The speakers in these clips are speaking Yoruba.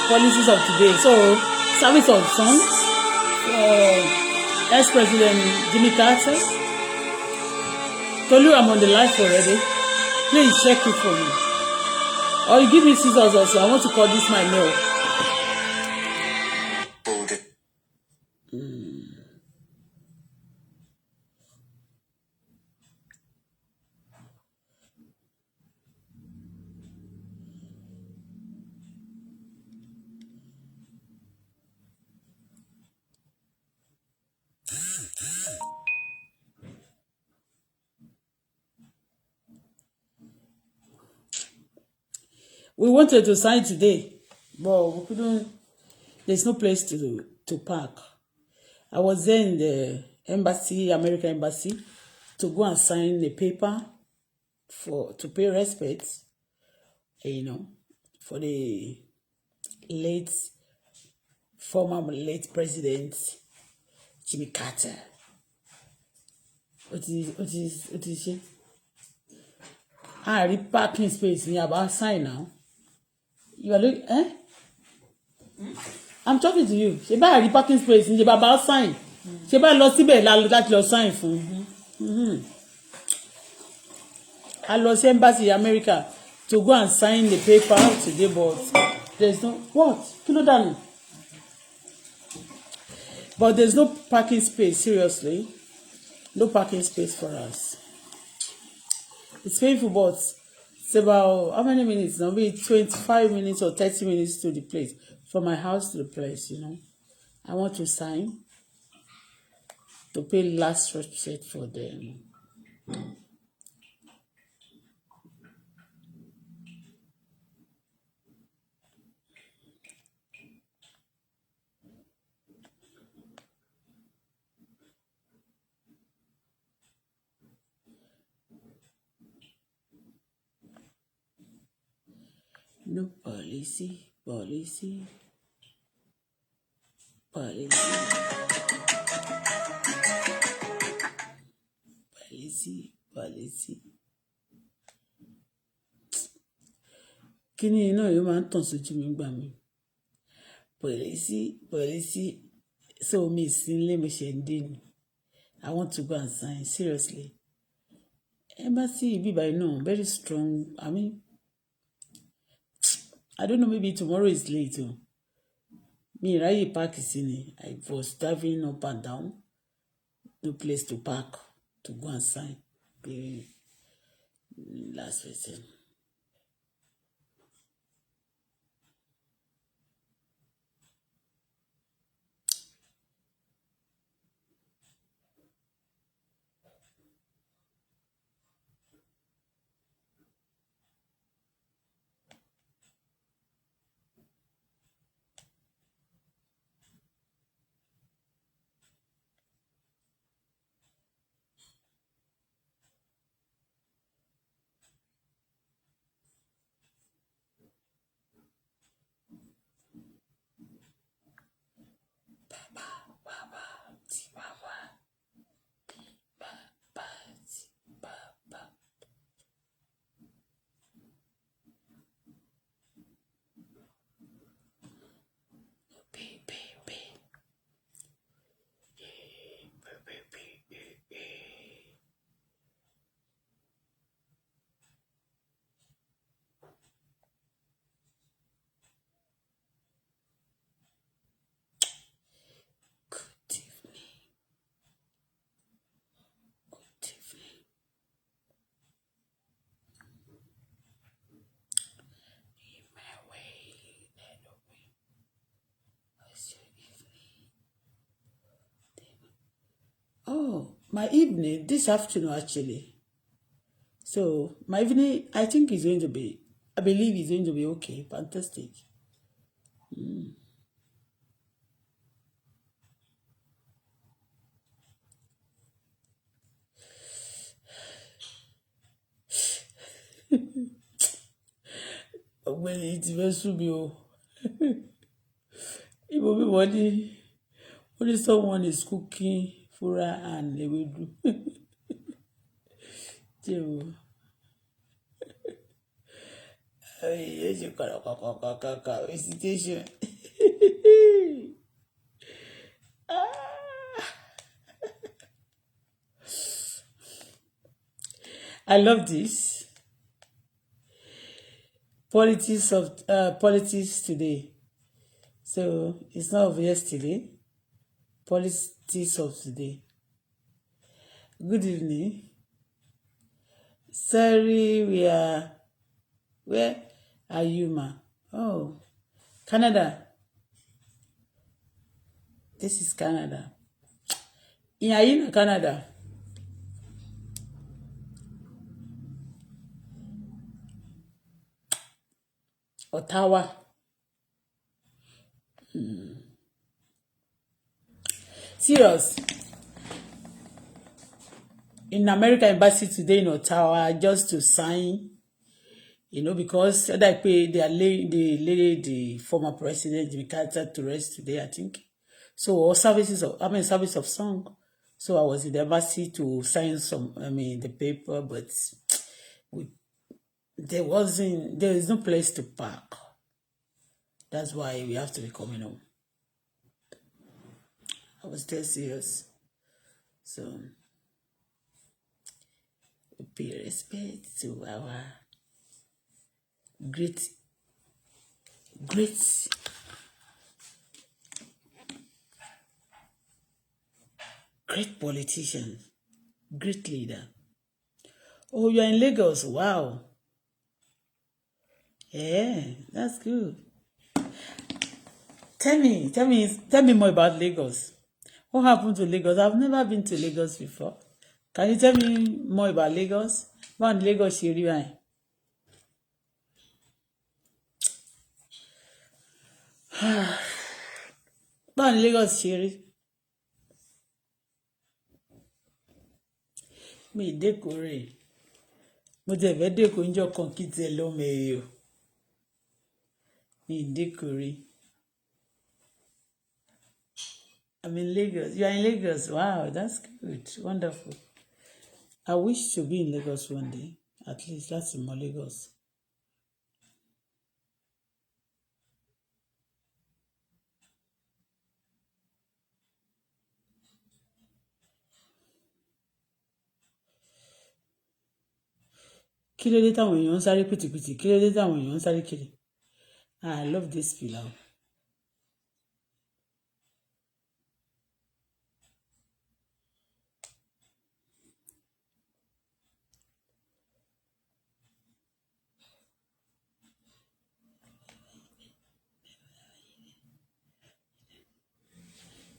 Policies of today. So, service of song for ex-president Jimmy Carter. Tolu, I'm on the live already. Please check it for me. Or you give me scissors also. I want to cut this my nail. We wanted to sign today, but we couldn't. There's no place to park. I was there in the embassy, American embassy, to go and sign the paper to pay respect, for the former late president Jimmy Carter. What is she? I read parking space in about sign now. You are looking, eh? I'm talking to you. She buy a parking space in the about sign. She buy lost síbẹ̀ láti lọ sign fún. I lost embassy America to go and sign the paper today, but there's no what? Kilo done. But there's no parking space, seriously. No parking space for us. It's painful, but it's about how many minutes now? Maybe 25 minutes or 30 minutes to the place. From my house to the place, I want to sign to pay last respect for them. No policy. Policy. Kíni iná yóò máa ń tàn sójú mi gbà mí. Policy. So me sinle me shendin. I want to go and sign, seriously. Embassy be by now very strong. I mean, I don't know, maybe tomorrow is late. Me ráyè park sini. I was driving up and down. No place to park to go and sign. Be last person. Oh, my evening, this afternoon actually. So, my evening, I believe it's going to be okay, fantastic. When it's very soon, only someone is cooking fura and they will do. Hesitation. I love this. Politics today. So it's not of yesterday. Politics of today. Good evening. Sorry, where are you, ma? Oh, Canada. This is Canada. Are you in Canada? Ottawa. Serious. In America embassy today in Ottawa just to sign, because that they laid the former president Jimmy Carter to rest today, I think. So all service of song. So I was in the embassy to sign the paper, but we, there is no place to park. That's why we have to be coming home. I was dead serious. So we pay respect to our great politician, great leader. Oh, you're in Lagos. Wow. Yeah, that's good. Tell me more about Lagos. What happened to Lagos? I've never been to Lagos before. Can you tell me more about Lagos? Báwo ni Lagos ṣe rí báyìí? Báwo ni Lagos ṣe rí? Mi ì dẹ́kọ̀ rẹ̀. Mo tẹ̀ fẹ́ dẹ́kọ̀ níjọ́ kan kí tiẹ̀ lọ́mọ ẹ̀yọ́. Mi ì dẹ́kọ̀ rẹ̀. I'm in Lagos. You are in Lagos. Wow, that's good. Wonderful. I wish to be in Lagos one day. At least that's in my Lagos. Kí ló dé táwọn èèyàn ń sáré pìtìpìtì? Kí ló dé táwọn èèyàn ń sáré kiri? I love this pillow.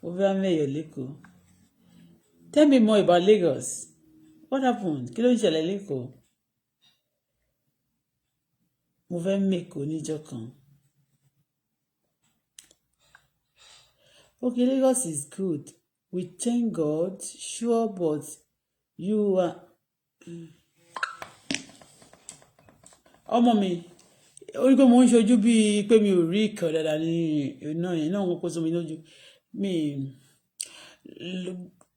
Over Mayor Leko. Tell me more about Lagos. What happened? Kí ló ń ṣẹlẹ̀ lẹ́kọ̀ọ́? Mo fẹ́ mẹ́kọ̀ọ́ níjọ́ kan. Okay, Lagos is good. We thank God. Sure, but you are... Ọmọ mi, orí pé mo ń ṣojú bíi pé mi ò rí ìkọ̀ dáadáa ní iná yẹn náà wọ́n kó sómi lójú.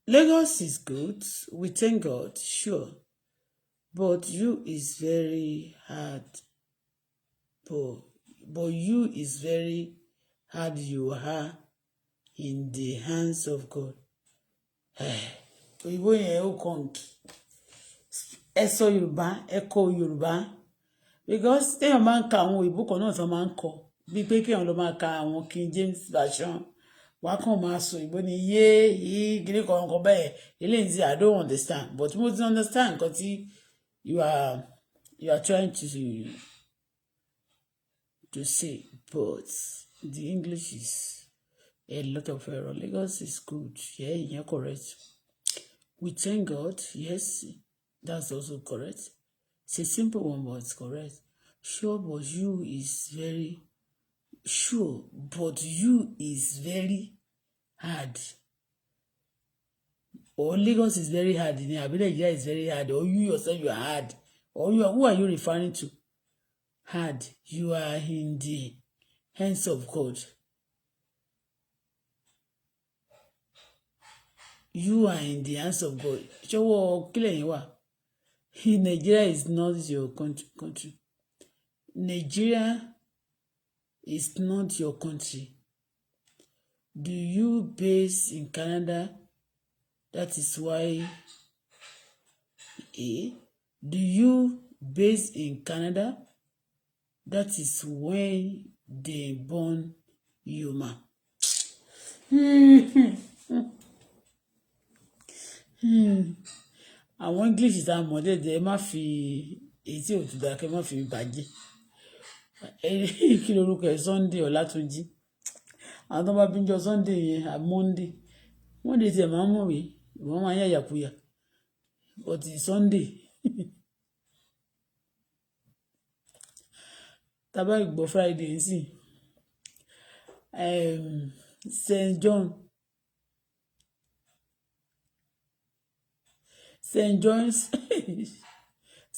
Lagos is good. We thank God. Sure. But you is very hard. But you is very hard. You are in the hands of God. Òyìnbó yẹn ó kàn kí. Ẹ sọ Yorùbá, ẹ kọ Yorùbá. Because téèyàn máa ń ka àwọn òyìnbó kan náà tó máa ń kọ. Bíi pé kéèyàn lọ máa ka àwọn King James version. Wàá kàn máa sọ òyìnbó ni yìí gírí kan bẹ́ẹ̀. Eléyìí tí I don't understand. But mo ti understand nǹkan tí you are trying to say. But the English is a lot of error. Lagos is good. Yeah, you're correct. We thank God. Yes, that's also correct. It's a simple one, but it's correct. Sure, but you is very hard. Or Lagos is very hard. Nigeria is very hard. Or you yourself, you are hard. Or who are you referring to? Hard. You are in the hands of God. You are in the hands of God. Nigeria is not your country. Nigeria is not your country. Do you base in Canada? That is why. Do you base in Canada? That is when they born you, ma. Àwọn English tá a mọ̀ dédé ẹ má fi èyí tí ò tún dáa kẹ́ má fi bàjẹ́. Kí lorúkọ ẹ̀ Sunday Ọlátúnjí. Àwọn tó bá bí jọ Sunday yẹn à Monday tiẹ̀ máa ń mọ̀wé ìwọ́n máa ń yàyàkuyà but Sunday tábà ìgbọ́ Friday sí St. John St. John's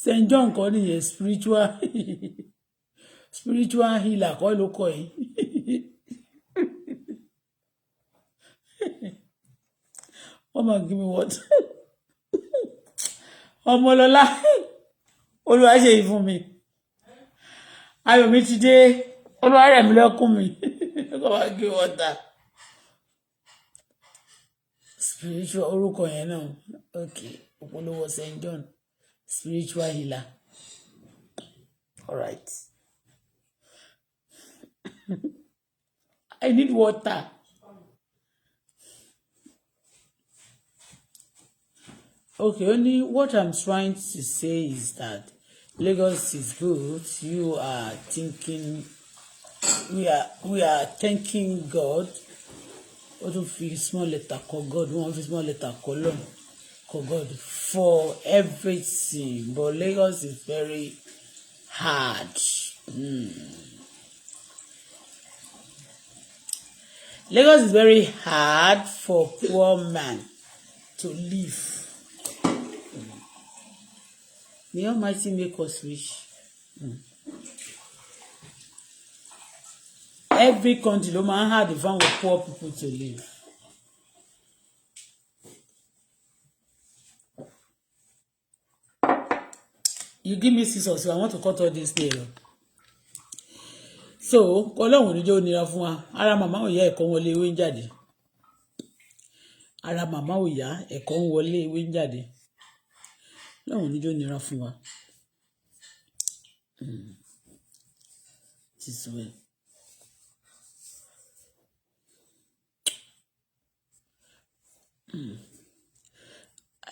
St. John kọ́ nìyẹn spiritual healer kọ́ ló kọ́ yìí. Come on, give me what? Ọmọlọ́lá Olúwa ṣe yìí fún mi. Ayọ̀ mi ti dé. Olúwa rẹ̀ mi lẹ́kún mi. Come on, give me water. Spiritual orúkọ yẹn náà. Okay, Opolowo St. John spiritual healer. All right. I need water. Okay, only what I'm trying to say is that Lagos is good. You are thinking we are thanking God. What if we small letter call God? One of small letter colon call God for everything. But Lagos is very hard. Lagos is very hard for poor man to live. May Almighty make us rich. Every country ló máa ń hard for poor people to live. You give me scissors, so I want to cut all this nail. So, Ọlọ́run ní jẹ́ ó nira fún wa. Ara màmá ò yá ẹ̀kọ́ wọlé ewé ń jáde. Ara màmá ò yá ẹ̀kọ́ ń wọlé ewé ń jáde. Ọlọ́run ní jẹ́ ó nira fún wa. This way.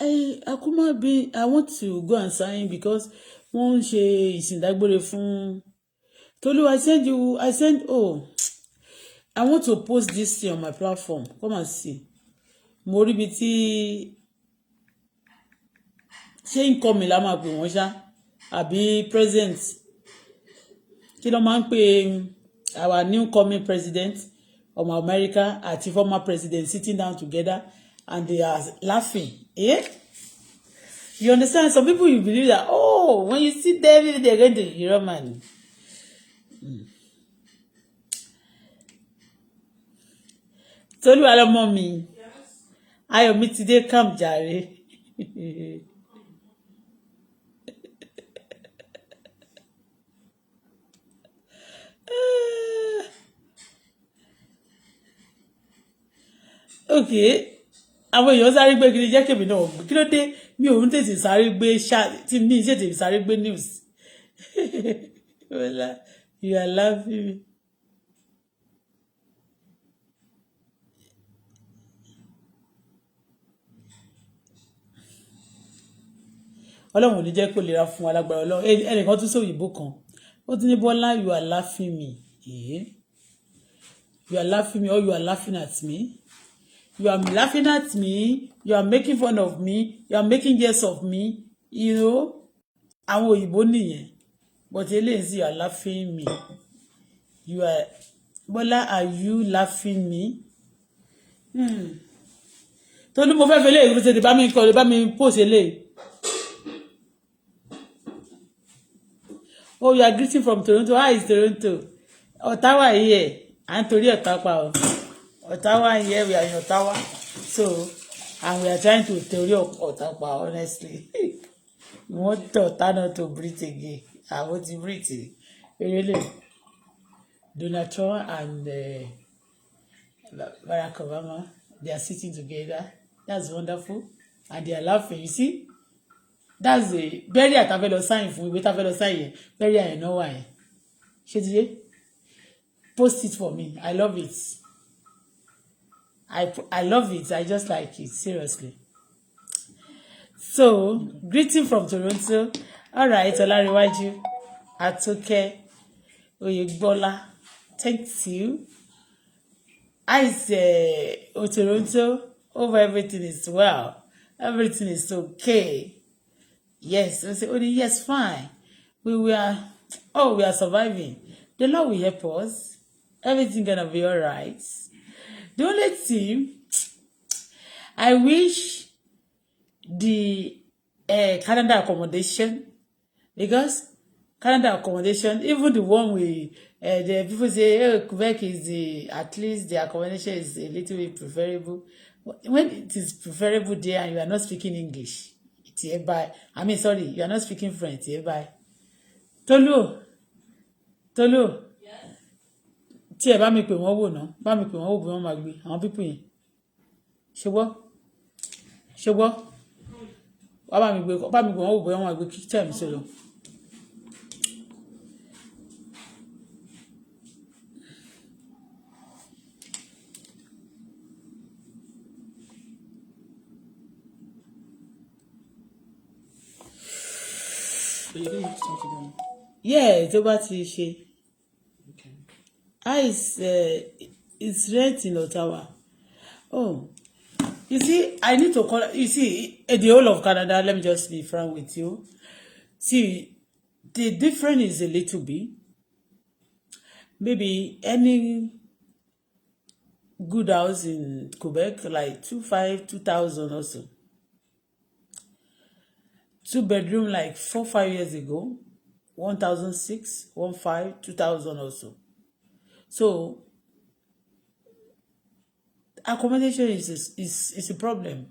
I want to go and sign because wọ́n ń ṣe ìsìndágbére fún Tolu. I want to post this thing on my platform. Come and see. Mo rí bí tí ṣé nǹkan mi la máa pè wọ́n ṣá àbí president kí ló máa ń pè our new coming president of America àti former president sitting down together and they are laughing. You understand? Some people you believe that when you see them they're going to hear man. Tolu alọmọ mi. Ayọ̀ mi ti dé camp jàre. Okay. Àwọn èèyàn sáré gbé kiri jẹ́ kèmí náà kí ló dé mi ò ń tètè sáré gbé tí mi ń tètè sáré gbé news. You are laughing me. Ọlọ́run ò ní jẹ́ kó lè ra fún alágbára Ọlọ́run. Ẹnìkan tún sóyìnbó kan ó ti ní Bọ́lá you are laughing me. You are laughing me or you are laughing at me. You are laughing at me. You are making fun of me. You are making jest of me. You know, àwọn òyìnbó nìyẹn. But eléyìí you are laughing me. You are Bọ́lá, are you laughing me? Tolu mo fẹ́ fẹ́ lé ìgbésẹ̀ bá mi kọ́ bá mi post eléyìí. Oh, you are greeting from Toronto. How is Toronto? Ottawa here. And torí Ottawa. Ottawa here, we are in Ottawa. So, and we are trying to theory of Ottawa, honestly. We want Ottawa not to breathe again. I want to breathe. Really, Donald Trump and Barack Obama, they are sitting together. That's wonderful. And they are laughing. You see, that's the very atafelo sign fún ìwé tafelo sign yẹn. Very I know why. Ṣé ti yé? Post it for me. I love it. I love it. I just like it. Seriously. So, greeting from Toronto. All right, Olariwaju, Atoke, Oyegbola. Thank you. I say, Toronto, over everything is well. Everything is okay. Yes. I say, oh, yes, fine. We are surviving. The Lord will help us. Everything gonna be all right. The only thing, I wish the Canada accommodation, because Canada accommodation, even the one the people say, oh, Quebec is at least the accommodation is a little bit preferable. When it is preferable there and you are not speaking English, it's hereby. I mean, sorry, you are not speaking French, hereby. Tolu, Tolu, tí ẹ bá mi pè wọ́n wò ná, bá mi pè wọ́n wò bí wọ́n máa gbé àwọn pípù yẹn. Ṣùgbọ́n, bá mi pè wọ́n wò bí wọ́n máa gbé kí tẹ̀ mí sí lọ. Yeah, tó bá ti ṣe. It's rent in Ottawa. Oh, you see, I need to call. You see, the whole of Canada. Let me just be frank with you. See, the difference is a little bit. Maybe any good house in Quebec, like 2,000 also. 2 bedroom, like 4-5 years ago, 1,006, 1,500, 2,000 also. So accommodation is a problem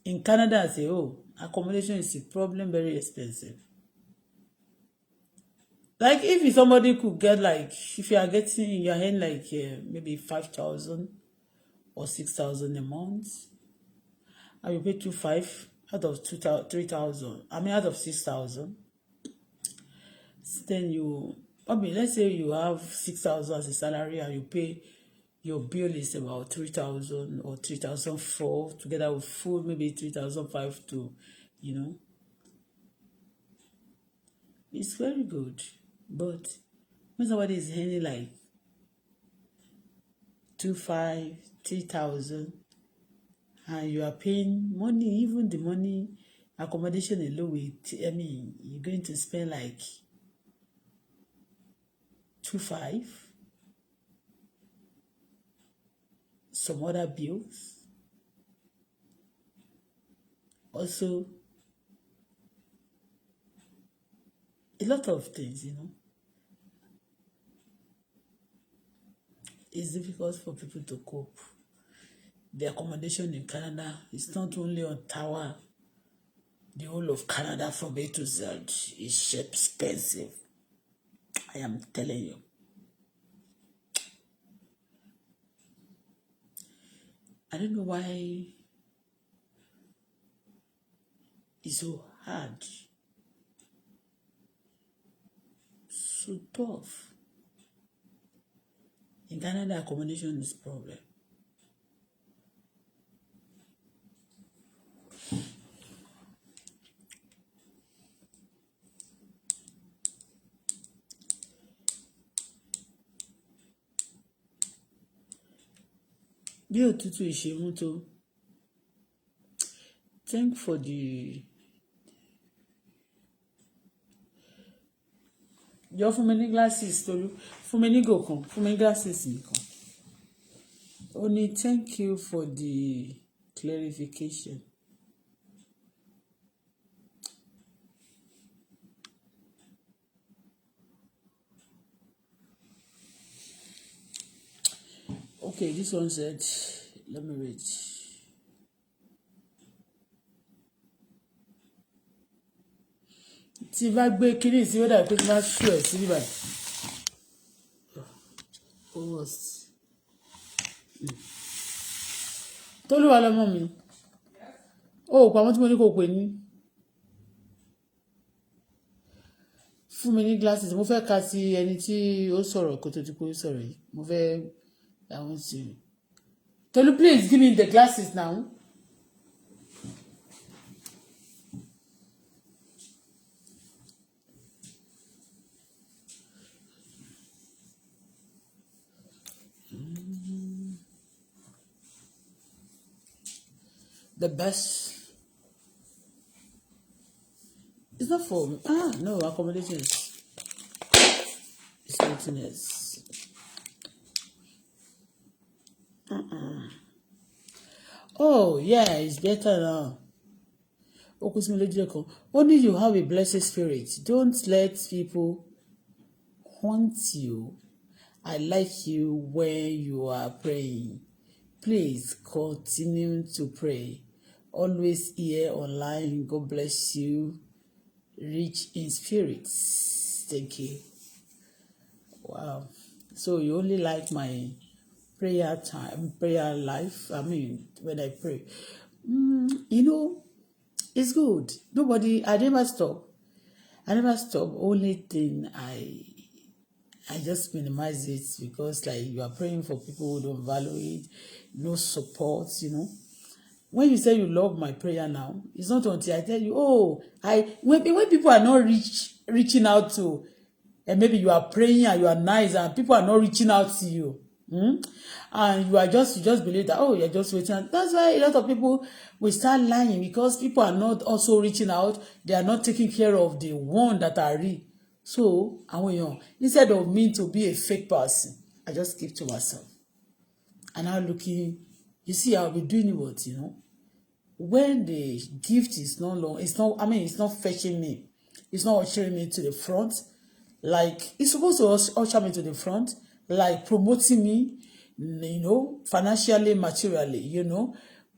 in Canada as a whole. Accommodation is a problem, very expensive. Like if somebody could get like, if you are getting in your hand like maybe 5,000 or 6,000 a month, and you pay 2,500 out of 2,000, 3,000. I mean out of 6,000. Then let's say you have 6,000 as a salary and you pay your bill is about 3,000 or 3,400 together with food, maybe 3,500 to, it's very good. But when somebody is earning like 2,500, 3,000, and you are paying money, even the money accommodation alone, you're going to spend like 2,500. Some other bills. Also, a lot of things, It's difficult for people to cope. The accommodation in Canada is not only on tower. The whole of Canada from A to Z is expensive. I am telling you. I don't know why it's so hard, so tough. In Canada, accommodation is a problem. Bí òtútù ìṣe mú tó, thank for the jọ fún mi ní glasses Tolú, fún mi ní ìgò kan, fún mi ní glasses nìkan. Ó ní thank you for the clarification. Okay, this one said, let me read. tí bá gbé kíní sí ó dà pé tí bá ṣú ẹ̀ sí bíbá Tolúwa lọmọ mi ó pa àwọn tí mo ní kò pè ní fún mi ní glasses mo fẹ́ ka sí ẹni tí ó sọ̀rọ̀ kó tó ti kó sọ̀rọ̀ yìí mo fẹ́ àwọn tí Tolu, please give me the glasses now. The best. It's not for me. No, accommodations. It's nothing else. Oh, yeah, it's better now. Only you have a blessed spirit. Don't let people haunt you. I like you when you are praying. Please continue to pray. Always here online. God bless you. Rich in spirits. Thank you. Wow. So you only like my prayer time, prayer life. I mean, when I pray. It's good. I never stop. Only thing I just minimize it because like you are praying for people who don't value it, no support, When you say you love my prayer now, it's not until I tell you, when people are not reaching out to, and maybe you are praying and you are nice and people are not reaching out to you, and you just believe that, you're just waiting. That's why a lot of people will start lying because people are not also reaching out. They are not taking care of the one that are real. So, instead of me to be a fake person, I just keep to myself. And now looking, you see, I'll be doing what, when the gift is it's not fetching me. It's not ushering me to the front. Like, it's supposed to usher me to the front, like promoting me, financially, materially,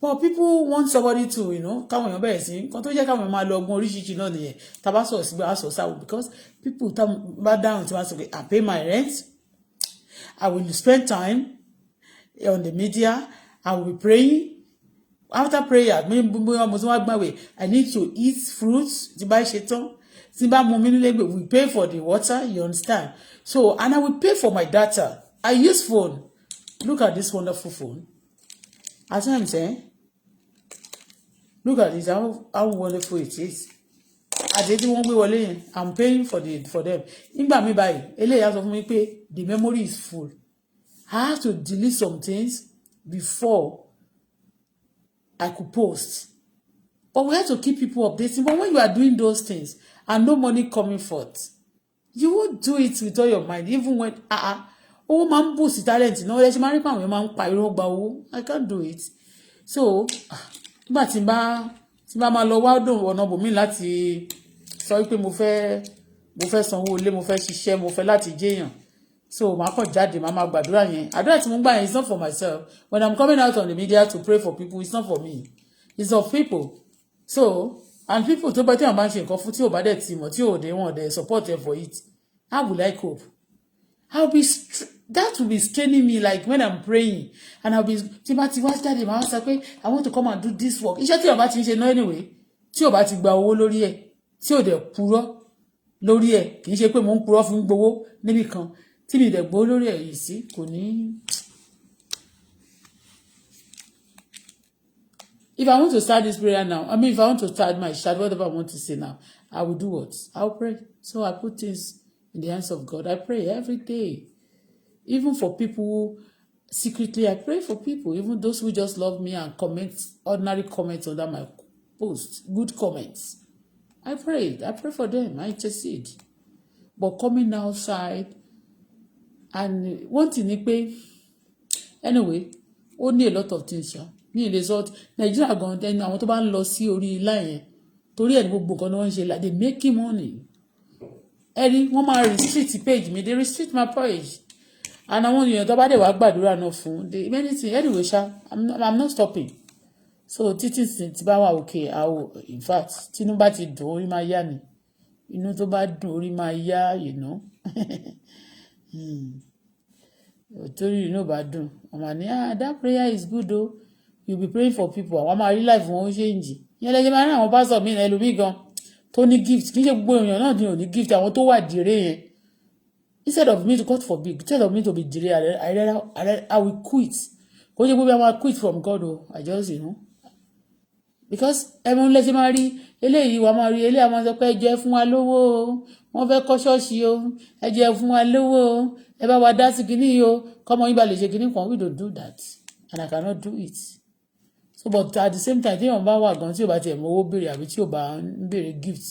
But people want somebody to, káwọn èèyàn bẹ̀rẹ̀ sí, nǹkan tó jẹ́ káwọn máa lọ ọgbọ́n oríṣiríṣi náà nìyẹn. Tá bá sọ̀rọ̀ sí gbà sọ sáwọ́ because people bá dáhùn tí wọ́n sọ pé I pay my rent, I will spend time on the media, I will be praying. After prayer, I need to eat fruits. We pay for the water, you understand? So, and I will pay for my data. I use phone. Look at this wonderful phone. As I'm saying, look at this, how wonderful it is. I'm paying for them. The memory is full. I have to delete some things before I could post. But we have to keep people updated. But when you are doing those things and no money coming forth, you won't do it with all your mind. Even when man boost talent, I can't do it. So, but tí bá máa lọ wá ọ̀nà bòmí láti sọ wípé mo fẹ́ sanwó ilé, mo fẹ́ ṣiṣẹ́, mo fẹ́ láti jẹ́yàn. So, màá kàn jáde, màá máa gbàdúrà yẹn. Àdúrà tí mo gbà yẹn is not for myself. When I'm coming out on the media to pray for people, it's not for me. It's of people. So, and people tó bá tí àwọn bá ń ṣe nǹkan fún tí ò bá dẹ̀ ti mọ̀ tí ò dé wọn dẹ̀ support them for it. How will I cope? That will be straining me like when I'm praying and I'll be tí bá ti wá jáde màá sọ pé I want to come and do this work. Iṣẹ́ tí ó bá ti ń ṣe no anyway, tí ó bá ti gba owó lórí ẹ̀, tí ó dẹ̀ purọ́ lórí ẹ̀, kì í ṣe pé mo ń purọ́ fún gbowó níbì kan. Tí mi dẹ̀ gbowó lórí ẹ̀ yìí sí kò ní. If I want to start this prayer now, if I want to start my chat, whatever I want to say now, I will do what? I'll pray. So I put things in the hands of God. I pray every day. Even for people who secretly, I pray for people, even those who just love me and comment, ordinary comments under my post, good comments. I pray for them. I intercede. But coming outside, and one thing, anyway, only a lot of things, ní ilé sọ Nàìjíríà gan tẹni àwọn tó bá ń lọ sí orí line yẹn torí ẹ̀ ní gbogbo nǹkan ni wọ́n ń ṣe like they making money ẹ̀rí wọ́n máa restrict page mi they restrict my page and àwọn èèyàn tó bá dẹ̀ wá gbàdúrà náà fún the many things anyway I'm not stopping so títí tí bá wà okay in fact tínú bá ti dùn orí máa yá ni inú tó bá dùn orí máa yá, you know. Torí inú bá dùn ọmọ ní that prayer is good o, you be praying for people àwọn máa rí life wọn ó change. Ìyẹn lẹ́yìn máa ní àwọn pásọ̀ mi náà ẹlòmíì gan tó ní gift kì í ṣe gbogbo èèyàn náà ní ò ní gift àwọn tó wà dìré yẹn. Instead of me to God forbid, instead of me to be dìré I will quit. Kò ṣe gbogbo àwọn quit from God o, I just you know. Because ẹ̀mọ́ ńlẹ̀ ṣe máa rí eléyìí wàá máa rí eléyìí àwọn sọ pé ẹ jẹ́ fún wa lówó o wọ́n fẹ́ kọ́ ṣọ́ọ̀ṣì o ẹ jẹ́ fún wa lówó o ẹ bá wa dá sí kinní yìí o kọ́mọ yín bá lè ṣe kinní kan we don't do that and I cannot do it. So but at the same time téèyàn bá wà gan tí ò bá tiẹ̀ mọ owó béèrè àbí tí ò bá ń béèrè gift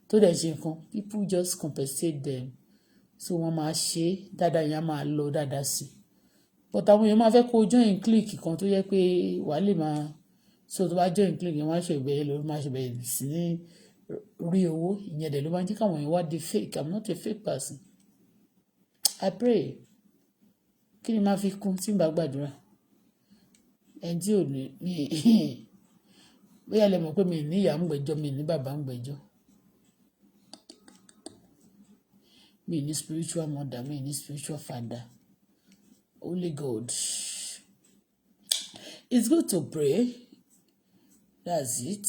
tó dẹ̀ ṣe nǹkan people just compensate them so wọ́n máa ṣe dáadáa yẹn máa lọ dáadáa sí i but àwọn èèyàn máa fẹ́ kó join clique kan tó yẹ pé wàá lè máa so tó bá join clique yẹn wọ́n á ṣe ìbẹ̀yẹ lórí máa ṣe ìbẹ̀yẹ sí ní rí owó ìyẹn dẹ̀ ló máa ń jẹ́ káwọn èèyàn wá di fake. I'm not a fake person. I pray kí ni máa fi kún tí n bá gbàdúrà ẹni tí ò ní bóyá lè mọ̀ pé mi ní ìyá ń gbẹ́jọ́ mi ní bàbá ń gbẹ́jọ́ mi ní spiritual mother mi ní spiritual father only God. It's good to pray, that's it.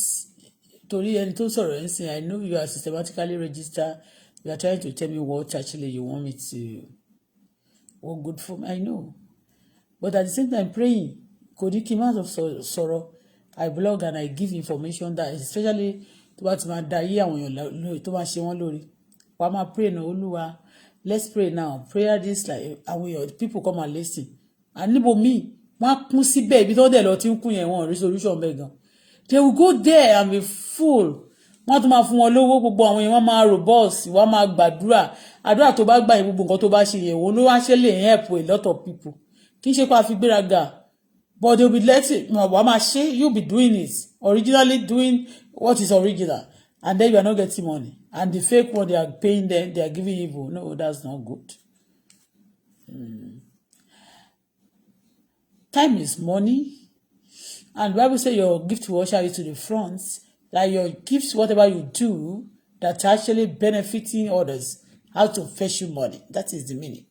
Torí ẹni tó sọ̀rọ̀ ẹ̀ sìn I know you are systematically registered. You are trying to tell me what actually you want me to what good for me. I know, but at the same time praying kò ní kí n má sọ̀rọ̀. I blog and I give information that especially tó bá ti máa da ayé àwọn èèyàn tó máa ṣe wọ́n lórí wàá máa pray náà Olúwa let's pray now prayer this like àwọn èèyàn people come and listen and níbo míì wọ́n á kún síbẹ̀ ibi tó dẹ̀ lọ tí ń kún yẹn wọ́n rí solution bẹ́ẹ̀ gan they will go there and be full wọ́n tún máa fún wọn lówó gbogbo àwọn èèyàn wọ́n máa robust wọ́n máa gbàdúrà àdúrà tó bá gbà yín gbogbo nǹkan tó bá ṣe yẹn òun ló wá ṣe lè help a lot of people kì í ṣe pé a fi gbéraga but they will be letting wàá máa ṣe you be doing it originally doing what is original and then you are not getting money and the fake one they are paying them they are giving evil. No, that's not good. Time is money. And the Bible says your gift will usher you to the front. Like your gifts, whatever you do, that actually benefiting others, how to fetch you money. That is the meaning.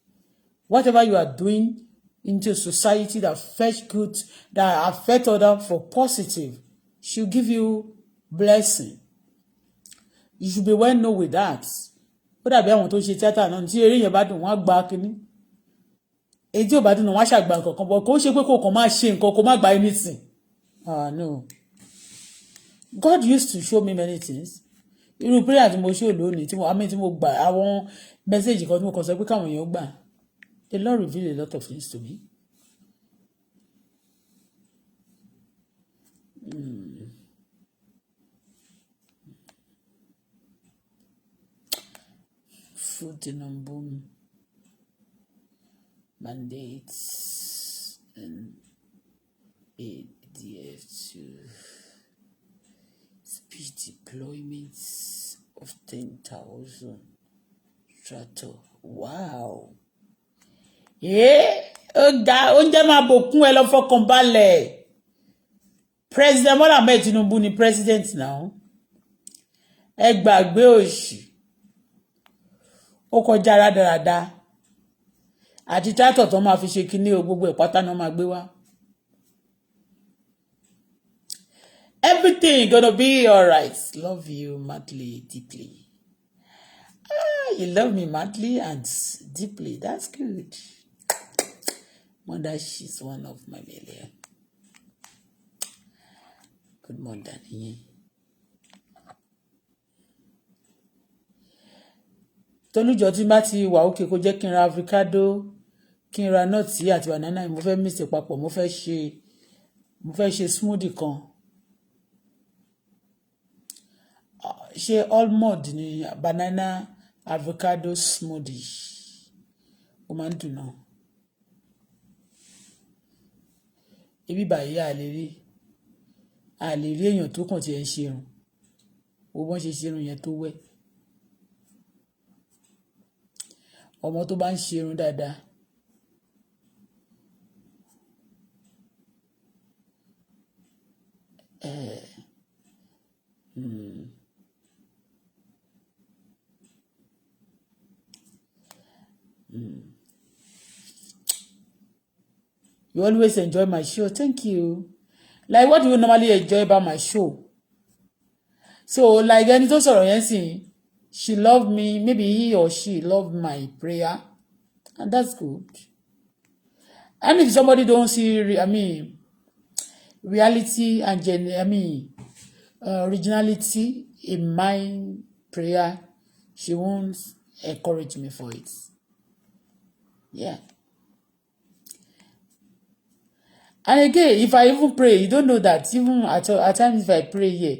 Whatever you are doing into society that fetch good, that affect others for positive, should give you blessing. You should be well known with that. Ó dàbí àwọn tó ṣe tíátà náà tí eré yẹn bá dùn wọ́n á gba kínní. Èyí tí ò bá dùn wọ́n á ṣàgbà nǹkan kan bọ̀ kó ṣe pé kò kàn máa ṣe nǹkan kó má gba anything. No. God used to show me many things. Irú prayer tí mo ṣe lónìí tí mo gbà àwọn message kan tí mo kàn sọ pé káwọn èèyàn gbà. The Lord revealed a lot of things to me. Food and mandates and ADF to speed deployments of 10,000 tractor. Wow. Oúnjẹ máa bòkún ẹ lọ fọkàn balẹ̀. President Bola Ahmed Tinubu ni president now. Ẹ gbàgbé òṣì. Ó kọjá rádaràda. Àti tractor tó máa fi ṣe kíní o gbogbo ìpátá náà máa gbé wá. Everything gonna be alright. Love you madly, deeply. You love me madly and deeply. That's good. Mother, she's one of my million. Good mother. Tolújọ tí bá ti wà òkè kó jẹ́ kí n ra avocado, kí n ra nọ́ọ̀tì àti banana mo fẹ́ mix papọ̀, mo fẹ́ ṣe smoothie kan. Ṣé almond ni banana avocado smoothie. Ó máa ń dùn náà. Ibi báyìí a lè rí èèyàn tó kàn tí ẹ ń ṣe irun. Ó bọ́n ṣe ṣe irun yẹn tó wẹ́. Ọmọ tó bá ń ṣe irun dáadáa. You always enjoy my show. Thank you. Like, what do you normally enjoy about my show? So, like, ẹni tó sọ̀rọ̀ yẹn sì, she loved me. Maybe he or she loved my prayer. And that's good. And if somebody don't see, reality and originality in my prayer, she won't encourage me for it. Yeah. And again, if I even pray, you don't know that even at times if I pray here,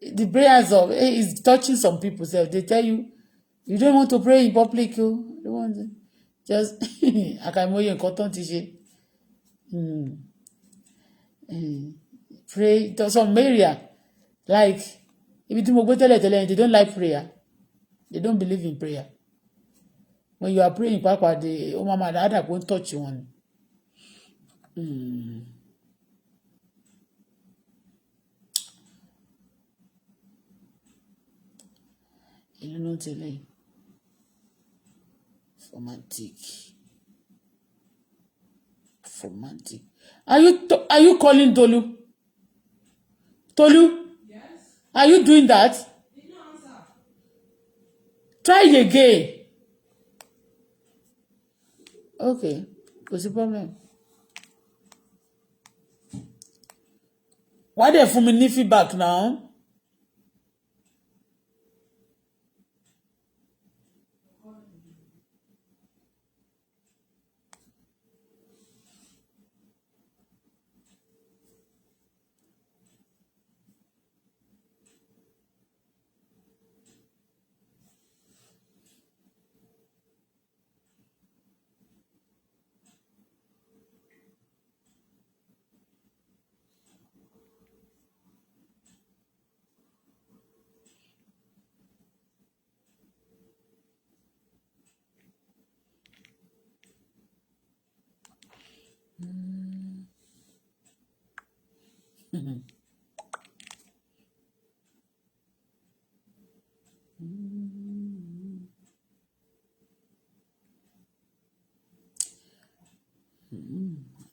the prayers of is touching some people. So they tell you, you don't want to pray in public. You don't want to just àkàìmọye nǹkan tó ti ṣe. Pray to some area like ibi tí mo gbé tẹ́lẹ̀ they don't like prayer. They don't believe in prayer. When you are praying, Papa, the mama dada won't touch you on. You know, telling formatic. Are you calling Tolu? Tolu? Yes. Are you doing that? Did not answer. Try it again. Okay. What's the problem? Why they fún mi ní feedback now?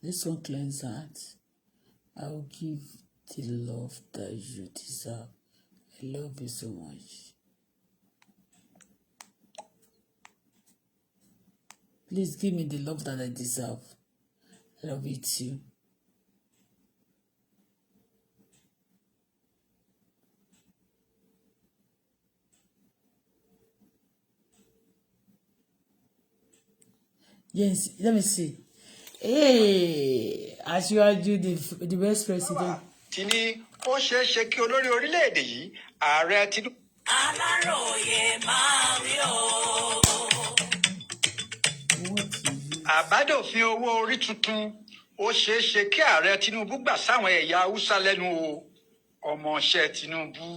This one cleanse heart. I will give the love that you deserve. I love you so much. Please give me the love that I deserve. I love you too. Yes, let me see. Hey, as you are the best president. Tini ó ṣeé ṣe kí olórí orílẹ̀-èdè yìí ààrẹ Tinubu. Aláròyé máa rí o. Àbádòfin owó orí tuntun ó ṣeé ṣe kí ààrẹ Tinubu gbà sáwọn ẹ̀yà Haúsá lẹ́nu o. Ọmọọṣẹ́ Tinubu.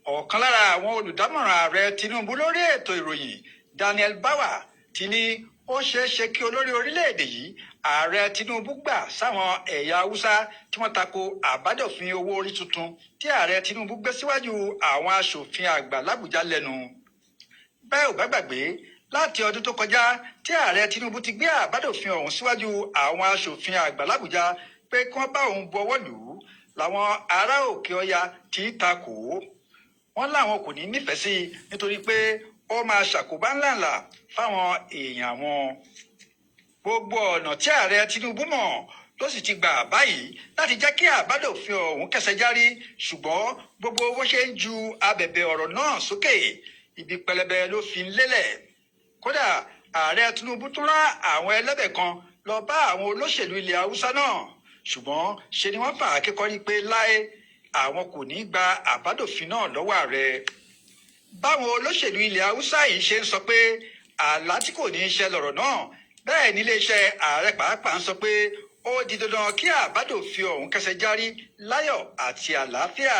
Ọ̀kan lára àwọn olùdámọ̀ràn ààrẹ Tinubu lórí ètò ìròyìn Daniel Bawa ti ní ó ṣeé ṣe kí olórí orílẹ̀-èdè yìí ààrẹ Tinubu gbà sáwọn ẹ̀yà Haúsá tí wọ́n tako àbádòfin owó orí tuntun tí ààrẹ Tinubu gbé síwájú àwọn aṣòfin àgbà l'Ábùjá lẹ́nu. Bẹ́ẹ̀ ò bá gbàgbé láti ọdún tó kọjá tí ààrẹ Tinubu ti gbé àbádòfin ọ̀hún síwájú àwọn aṣòfin àgbà l'Ábùjá pé kí wọ́n bá òun buọwọ́ lù ú làwọn ará òkè ọya ti takò ó. Wọ́n láwọn kò ní nífẹ̀ẹ́ sí i nítorí pé ó máa ṣàkóbá ńláńlá fáwọn èèyàn wọn. Gbogbo ọ̀nà tí ààrẹ Tinubu mọ̀ ló sì ti gbà báyìí láti jẹ́ kí àbádòfin ọ̀hún kẹsẹ̀ járí ṣùgbọ́n gbogbo bó ṣe ń ju abẹ̀bẹ̀ ọ̀rọ̀ náà sókè ibi pẹlẹbẹ ló fi ń lélẹ̀. Kódà ààrẹ Tinubu tún rán àwọn ẹlẹ́bẹ̀ kan lọ bá àwọn olóṣèlú ilẹ̀ Haúsá náà ṣùgbọ́n ṣe ni wọ́n fà á kékọ́rí pé láé àwọn kò ní gba àbádòfin náà lọ́wọ́ ààrẹ. Báwọn olóṣèlú ilẹ̀ Haúsá yìí ṣe ń sọ pé àlá tí kò ní í ṣẹ lọ̀rọ̀ náà bẹ́ẹ̀ ni iléeṣẹ́ ààrẹ pàápàá ń sọ pé ó di dandan kí àbádòfin ọ̀hún kẹsẹ̀ járí láyọ̀ àti àlàáfíà.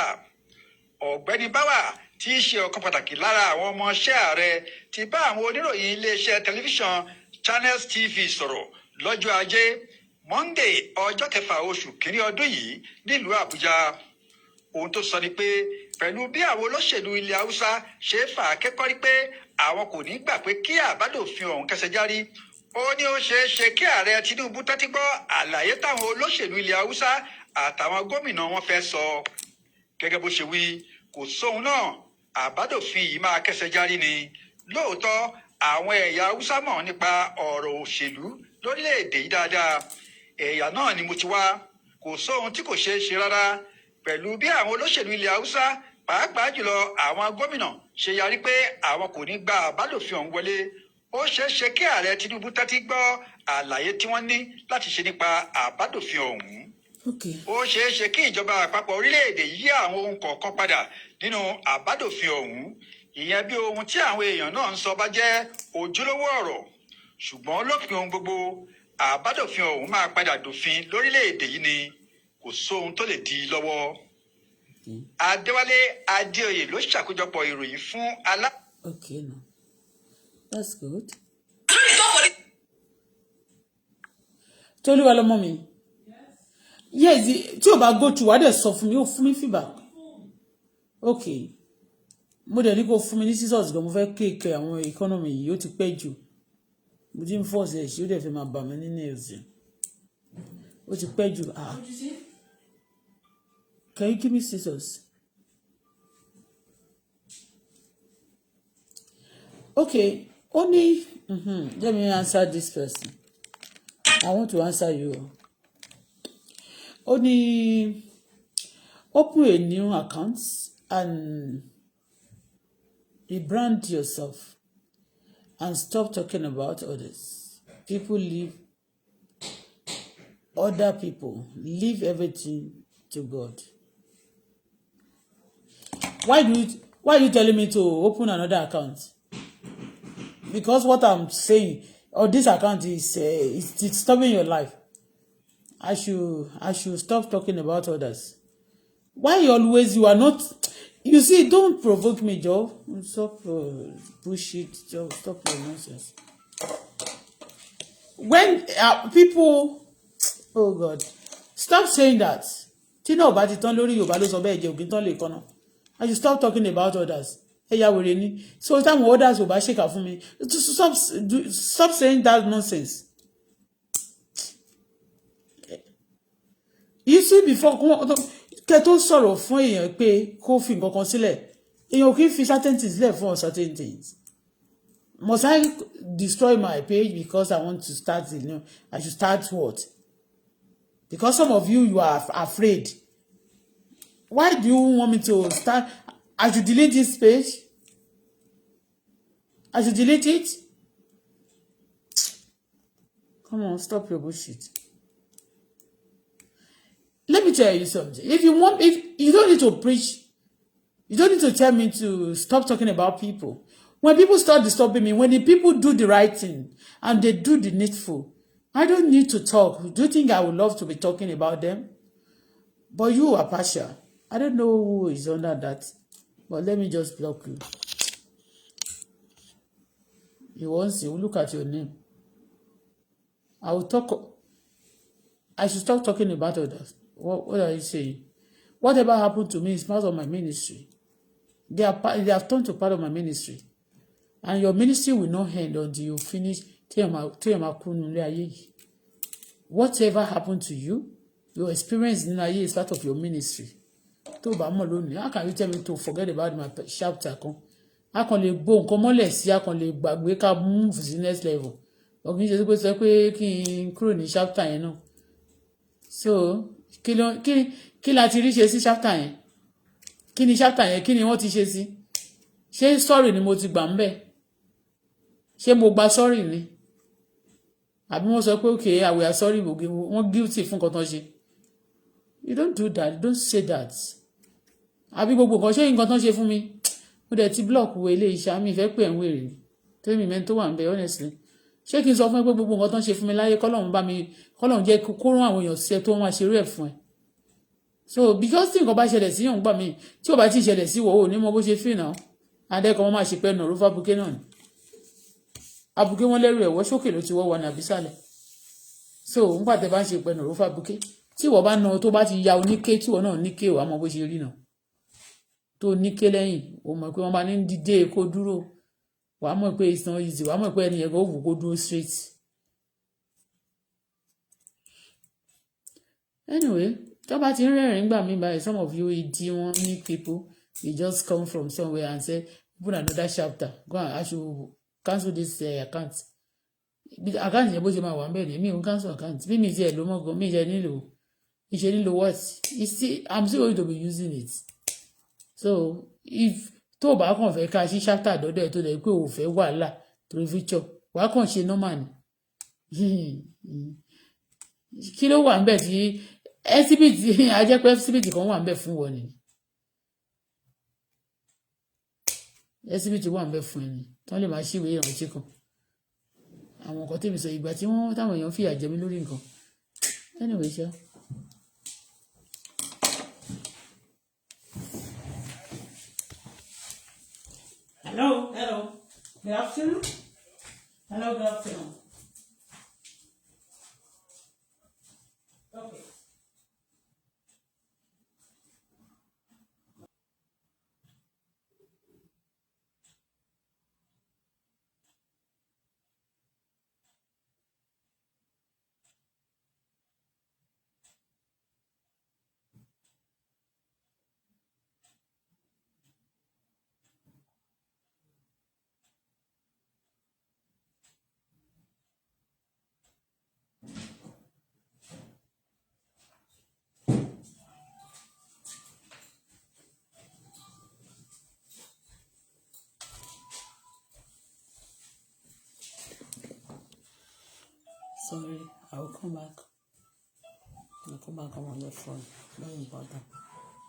Ọ̀gbẹ́ni Báwà tí í ṣe ọ̀kan pàtàkì lára àwọn ọmọọṣẹ́ ààrẹ ti bá àwọn oníròyìn iléeṣẹ́ tẹlifíṣàn Channels TV sọ̀rọ̀ lọ́jọ́ Ajé Monday ọjọ́ 6 oṣù kìíní ọdún yìí nílùú Àbújá. Ohun tó sọ ni pé pẹ̀lú bí àwọn olóṣèlú ilẹ̀ Haúsá ṣe fà á kẹ́kọ̀ọ́ pé àwọn kò ní gbà pé kí àbádòfin ọ̀hún kẹsẹ̀ járí. Ó ní ó ṣeé ṣe kí ààrẹ Tinubu tẹ́tí gbọ́ àlàyé táwọn olóṣèlú ilẹ̀ Haúsá àtàwọn gómìnà wọn fẹ́ sọ. Gẹ́gẹ́ bó ṣe wí, kò sóhun náà, àbádòfin yìí máa kẹsẹ̀ járí ni. Lóòótọ́, àwọn ẹ̀yà Haúsá mọ̀ nípa ọ̀rọ̀ òṣèlú lórílẹ̀‐èdè yìí dáadáa. Ẹ̀yà náà ni mo ti wá. Kò sóhun tí kò ṣeé ṣe rárá. Pẹ̀lú bí àwọn olóṣèlú ilẹ̀ Haúsá pàápàá jùlọ àwọn gómìnà ṣe yarí pé àwọn kò ní gba àbádòfin ọ̀hún wọlé, ó ṣeé ṣe kí ààrẹ Tinubu tẹ́tí gbọ́ àlàyé tí wọ́n ní láti ṣe nípa àbádòfin ọ̀hún. Ó ṣeé ṣe kí ìjọba àpapọ̀ orílẹ̀-èdè yí àwọn ohun kọ̀ọ̀kan padà nínú àbádòfin ọ̀hún. Ìyẹn bí ohun tí àwọn èèyàn náà ń sọ bá jẹ́ ojúlówó ọ̀rọ̀. Ṣùgbọ́n lópin ohun gbogbo, àbádòfin ọ̀hún máa padà dòfin lórílẹ̀-èdè yìí ni. Kò sóhun tó lè dí i lọ́wọ́. Adéwálé Adéoyè ló ṣàkójọpọ̀ ìròyìn fún Okay, now that's good. Tolúwa lọmọ mi. Yes, tí o bá go to wá dẹ̀ sọ fún mi, ó fún mi feedback. Okay. Mo dẹ̀ ní kó fún mi ní scissors gan, mo fẹ́ kéèké àwọn economy yìí, ó ti pẹ́ jù. Mo ti ń force ẹ̀ ṣe ó dẹ̀ fẹ́ máa bà mí ní nails. Ó ti pẹ́ jù. Can you give me scissors? Okay, only let me answer this person. I want to answer you. Only open a new account and rebrand yourself and stop talking about others. People leave other people. Leave everything to God. Why are you telling me to open another account? Because what I'm saying, or this account is disturbing your life. I should stop talking about others. Why you are not, you see, don't provoke me, Joe. Stop bullshit, Joe. Stop your nonsense. When people, oh God, stop saying that. Tina ọba ti tán lórí Yorùbá ló sọ bẹ́ẹ̀ jẹ́ ògìn tán lè kọ́nà. I should stop talking about others. Ẹ̀yà wèrè ni. So time others ò bá ṣèkà fún mi. Stop saying that nonsense. You see, before kẹ́ tó sọ̀rọ̀ fún èèyàn pé kó fi nǹkan kan sílẹ̀, èèyàn kì í fi certain things sílẹ̀ for certain things. Must I destroy my page because I want to start, I should start what? Because some of you are afraid. Why do you want me to start? I should delete this page? I should delete it? Come on, stop your bullshit. Let me tell you something. If you don't need to preach, you don't need to tell me to stop talking about people. When people start disturbing me, when the people do the right thing and they do the needful, I don't need to talk. Do you think I would love to be talking about them? But you are partial. I don't know who is under that. But let me just block you. You won't see. Look at your name. I will talk. I should stop talking about others. What are you saying? Whatever happened to me is part of my ministry. They have turned to part of my ministry. And your ministry will not end until you finish. Whatever happened to you, your experience in Aye is part of your ministry. How can you tell me to forget about my chapter? How can you go? Come on, let's see. How can you wake up, move to the next level? Okay, just go say que crew ni chapter yẹn náà. So, kí la ti rí ṣe sí chapter yẹn? Kí ni chapter yẹn? Kí ni wọ́n ti ṣe sí? Ṣé sorry ni mo ti gbà ńbẹ̀? Ṣé mo gba sorry ni? Àbí wọ́n sọ pé okay, we are sorry, wọ́n guilty fún nǹkan tó ṣe. You don't do that. Don't say that. Àbí gbogbo nǹkan ṣé nǹkan tó ṣe fún mi? Mo dẹ̀ ti block wo ilé iṣẹ́ mi fẹ́ pè ń wèrè. Tell me men tó wà ńbẹ̀ honestly. Ṣé kí n sọ fún ẹ pé gbogbo nǹkan tó ṣe fún mi láyé kọ́lọ́run jẹ́ kó rán àwọn èèyàn sí ẹ tó máa ṣerú ẹ̀ fún ẹ. So because tí nǹkan bá ṣẹlẹ̀ sí yàn gbà mí tí ò bá ti ṣẹlẹ̀ sí wò ó ní mo bó ṣe fì náà. Adẹ́kọ̀ọ́ wọn máa ṣe pẹ́ nà rúfà buké náà ni. Abuké wọn lẹ́rù ẹ̀wọ́ sókè ló ti wọ́ wa ní àbísàlẹ̀. So nígbà tẹ́ bá ń ṣe pẹ́ nà rúfà buké tí ìwọ bá na tó bá ti ya oníké tí ìwọ náà níké wàá mọ bó ṣe rí náà. tó níké lẹ́yìn o mọ̀ pé wọ́n máa ní dídé kó dúró wàá mọ̀ pé it's not easy wàá mọ̀ pé ẹni yẹn kò wù kó dúró straight. Anyway tó bá ti ń rẹ́rìn-ín gbà mí báyìí some of you ìdí wọn ní people you just come from somewhere and say open another chapter go and I should cancel this account account yẹn bó ṣe máa wà ń bẹ̀ ní mi ò ń cancel account bí mi ti ẹ̀ ló mọ̀ gan mi jẹ́ nílò ìṣe nílò what I'm still going to be using it so if tó o bá kàn fẹ́ ká sí chapter dọ́dọ̀ ẹ̀ tó lẹ̀ pé o ò fẹ́ wàhálà torí future wàá kàn ṣe normal ni kí ló wà ń bẹ̀ tí exhibit ajẹ́pẹ́ exhibit kan wà ń bẹ̀ fún wọn ni exhibit wà ń bẹ̀ fún ẹni tí wọ́n lè máa ṣíwèé ìrántí kan àwọn nǹkan tèmi sọ ìgbà tí wọ́n táwọn èèyàn fìyà jẹ mí lórí nǹkan anyway ṣá. Hello. Good afternoon. Hello, good afternoon. Okay. Sorry, I will come back. I'll come back on the phone. Don't bother.